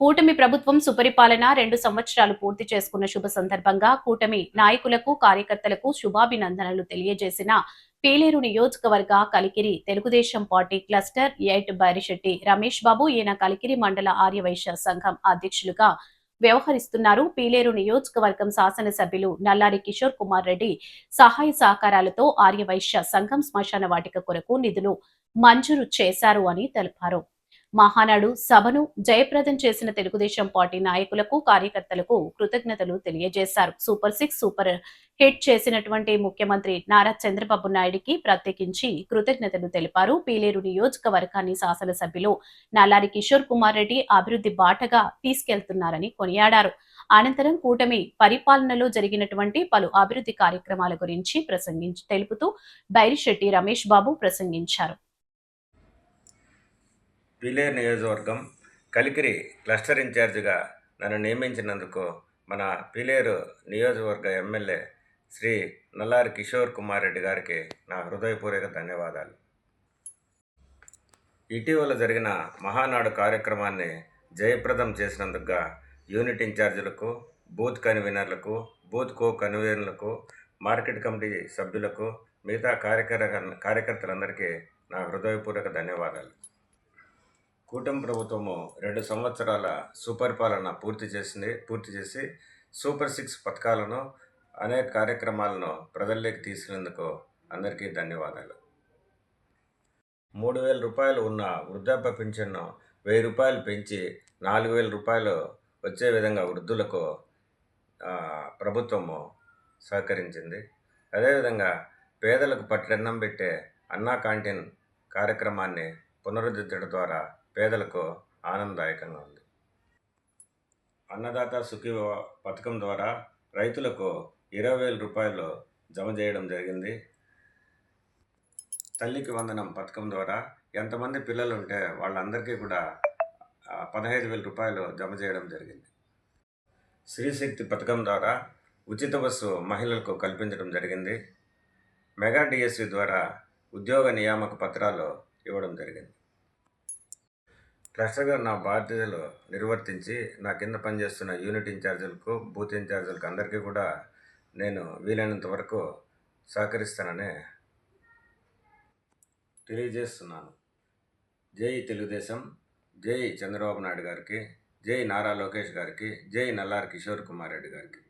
కూటమి ప్రభుత్వం సుపరిపాలన 2 సంవత్సరాలు పూర్తి చేసుకున్న శుభ సందర్భంగా కూటమి నాయకులకు, కార్యకర్తలకు శుభాభినందనలు తెలియజేసిన పీలేరు నియోజకవర్గ కలికిరి తెలుగుదేశం పార్టీ క్లస్టర్ 8 బైరిశెట్టి రమేష్ బాబు ఈయన కలికిరి మండల ఆర్యవైశ్య సంఘం అధ్యక్షులుగా వ్యవహరిస్తున్నారు. పీలేరు నియోజకవర్గం శాసనసభ్యులు నల్లారి కిషోర్ కుమార్ రెడ్డి సహాయ సహకారాలతో ఆర్యవైశ్య సంఘం శ్మశాన వాటిక కొరకు నిధులు మంజూరు చేశారు అని తెలిపారు. మహానాడు సభను జయప్రదం చేసిన తెలుగుదేశం పార్టీ నాయకులకు, కార్యకర్తలకు కృతజ్ఞతలు తెలియజేశారు. సూపర్ 6 సూపర్ హిట్ చేసినటువంటి ముఖ్యమంత్రి నారా చంద్రబాబు నాయుడికి ప్రత్యేకించి కృతజ్ఞతలు తెలిపారు. పీలేరు నియోజకవర్గాన్ని శాసనసభ్యులు నల్లారి కిషోర్ కుమార్ రెడ్డి అభివృద్ధి బాటగా తీసుకెళ్తున్నారని కొనియాడారు. అనంతరం కూటమి పరిపాలనలో జరిగినటువంటి పలు అభివృద్ధి కార్యక్రమాల గురించి తెలుపుతూ బైరిశెట్టి రమేష్ బాబు ప్రసంగించారు. పీలేరు నియోజకవర్గం కలికిరి క్లస్టర్ ఇన్ఛార్జిగా నన్ను నియమించినందుకు మన పీలేరు నియోజకవర్గ ఎమ్మెల్యే శ్రీ నల్లారి కిషోర్ కుమార్ రెడ్డి గారికి నా హృదయపూర్వక ధన్యవాదాలు. ఇటీవల జరిగిన మహానాడు కార్యక్రమాన్ని జయప్రదం చేసినందుకుగా యూనిట్ ఇన్ఛార్జీలకు, బూత్ కన్వీనర్లకు, బూత్ కో కన్వీనర్లకు, మార్కెట్ కమిటీ సభ్యులకు, మిగతా కార్యకర్తలందరికీ నా హృదయపూర్వక ధన్యవాదాలు. కూటమి ప్రభుత్వము 2 సంవత్సరాల సుపరిపాలన పూర్తి చేసి సూపర్ 6 పథకాలను, అనేక కార్యక్రమాలను ప్రజల్లోకి తీసుకునేందుకు అందరికీ ధన్యవాదాలు. 3,000 రూపాయలు ఉన్న వృద్ధాప్య పింఛన్ను 1,000 రూపాయలు పెంచి 4,000 రూపాయలు వచ్చే విధంగా వృద్ధులకు ప్రభుత్వము సహకరించింది. అదేవిధంగా పేదలకు పట్టెన్నం పెట్టే అన్నా క్యాంటీన్ కార్యక్రమాన్ని పునరుద్ధరించడం ద్వారా పేదలకు ఆనందదాయకంగా ఉంది. అన్నదాత సుఖీభవ పథకం ద్వారా రైతులకు 20,000 రూపాయలు జమ చేయడం జరిగింది. తల్లికి వందనం పథకం ద్వారా ఎంతమంది పిల్లలు ఉంటే వాళ్ళందరికీ కూడా 15,000 రూపాయలు జమ చేయడం జరిగింది. శ్రీశక్తి పథకం ద్వారా ఉచిత బస్సు మహిళలకు కల్పించడం జరిగింది. మెగా డిఎస్సి ద్వారా ఉద్యోగ నియామక పత్రాలు ఇవ్వడం జరిగింది. క్లస్టర్గా నా బాధ్యతలు నిర్వర్తించి నా కింద పనిచేస్తున్న యూనిట్ ఇన్ఛార్జీలకు, బూత్ ఇన్ఛార్జీలకు అందరికీ కూడా నేను వీలైనంత వరకు సహకరిస్తానని తెలియజేస్తున్నాను. జై తెలుగుదేశం, జై చంద్రబాబు నాయుడు గారికి, జై నారా లోకేష్ గారికి, జై నల్లారి కిషోర్ కుమార్ రెడ్డి గారికి.